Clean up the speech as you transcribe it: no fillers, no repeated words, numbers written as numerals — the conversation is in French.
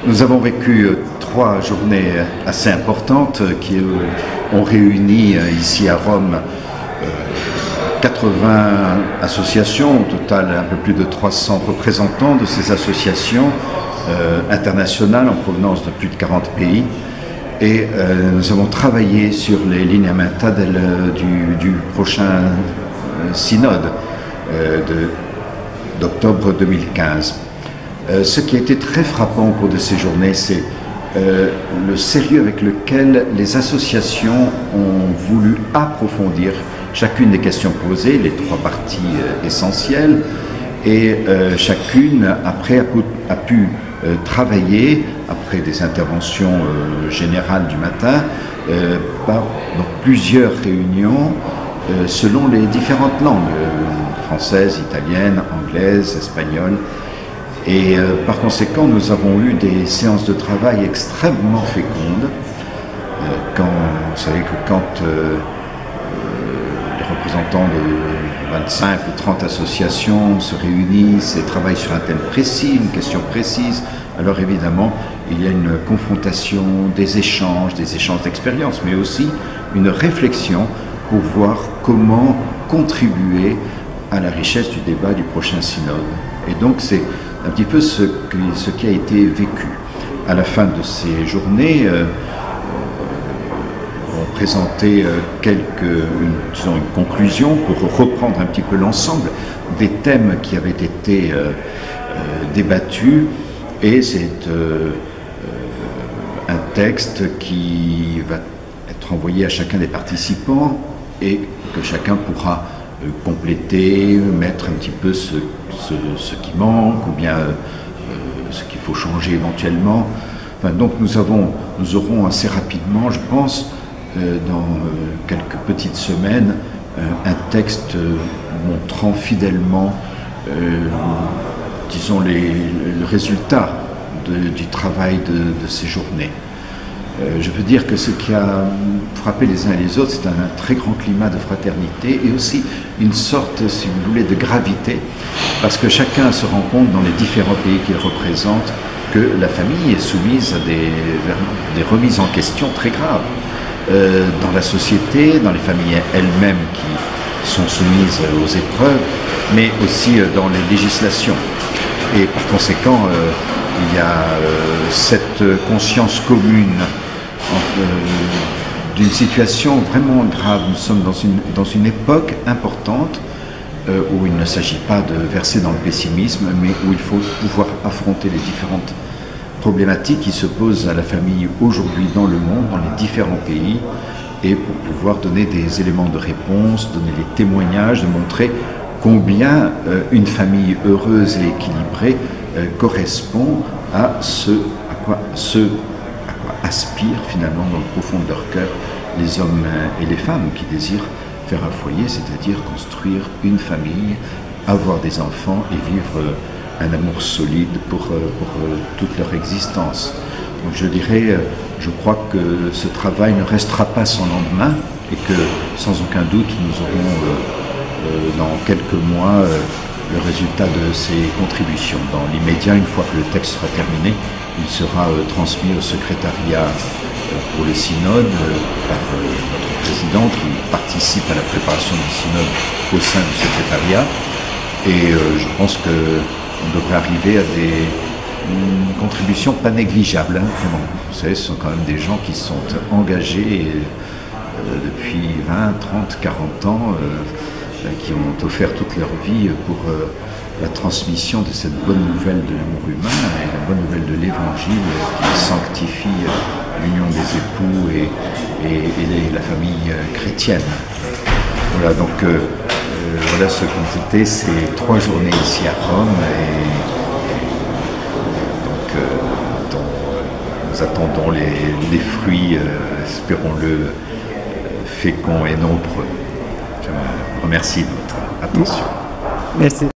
Nous avons vécu 3 journées assez importantes qui ont réuni ici à Rome 80 associations, au total un peu plus de 300 représentants de ces associations internationales en provenance de plus de 40 pays. Et nous avons travaillé sur les lineamenta du prochain synode d'octobre 2015. Ce qui a été très frappant au cours de ces journées, c'est le sérieux avec lequel les associations ont voulu approfondir chacune des questions posées, les 3 parties essentielles, et chacune après a pu travailler, après des interventions générales du matin, par plusieurs réunions selon les différentes langues, française, italienne, anglaise, espagnole. Et par conséquent, nous avons eu des séances de travail extrêmement fécondes. Vous savez que quand les représentants de 25 ou 30 associations se réunissent et travaillent sur un thème précis, une question précise, alors évidemment, il y a une confrontation, des échanges d'expériences, mais aussi une réflexion pour voir comment contribuer à la richesse du débat du prochain synode. Et donc c'est un petit peu ce qui a été vécu. À la fin de ces journées, on présentait une conclusion pour reprendre un petit peu l'ensemble des thèmes qui avaient été débattus, et c'est un texte qui va être envoyé à chacun des participants et que chacun pourra compléter, mettre un petit peu ce qui manque ou bien ce qu'il faut changer éventuellement. Enfin, donc nous aurons assez rapidement, je pense, dans quelques petites semaines, un texte montrant fidèlement, disons, le résultat du travail de ces journées. Je veux dire que ce qui a frappé les uns et les autres, c'est un très grand climat de fraternité et aussi une sorte, si vous voulez, de gravité, parce que chacun se rend compte dans les différents pays qu'il représente que la famille est soumise à des remises en question très graves dans la société, dans les familles elles-mêmes qui sont soumises aux épreuves, mais aussi dans les législations. Et par conséquent, il y a cette conscience commune d'une situation vraiment grave. Nous sommes dans une époque importante où il ne s'agit pas de verser dans le pessimisme, mais où il faut pouvoir affronter les différentes problématiques qui se posent à la famille aujourd'hui dans le monde, dans les différents pays, et pour pouvoir donner des éléments de réponse, donner des témoignages, de montrer combien une famille heureuse et équilibrée correspond à ce à quoi aspirent finalement dans le profond de leur cœur les hommes et les femmes qui désirent faire un foyer, c'est-à-dire construire une famille, avoir des enfants et vivre un amour solide pour toute leur existence. Donc je dirais, je crois que ce travail ne restera pas sans lendemain et que sans aucun doute nous aurons dans quelques mois le résultat de ces contributions. Dans l'immédiat, une fois que le texte sera terminé, il sera transmis au secrétariat pour le synode par notre président qui participe à la préparation du synode au sein du secrétariat. Et je pense qu'on devrait arriver à une contribution pas négligeable. Vraiment. Vous savez, ce sont quand même des gens qui sont engagés depuis 20, 30, 40 ans, qui ont offert toute leur vie pour la transmission de cette bonne nouvelle de l'amour humain et la bonne nouvelle de l'évangile qui sanctifie l'union des époux et la famille chrétienne. Voilà, donc voilà ce qu'ont été ces 3 journées ici à Rome et donc nous attendons les fruits, espérons-le, féconds et nombreux. Je vous remercie de votre attention. Merci.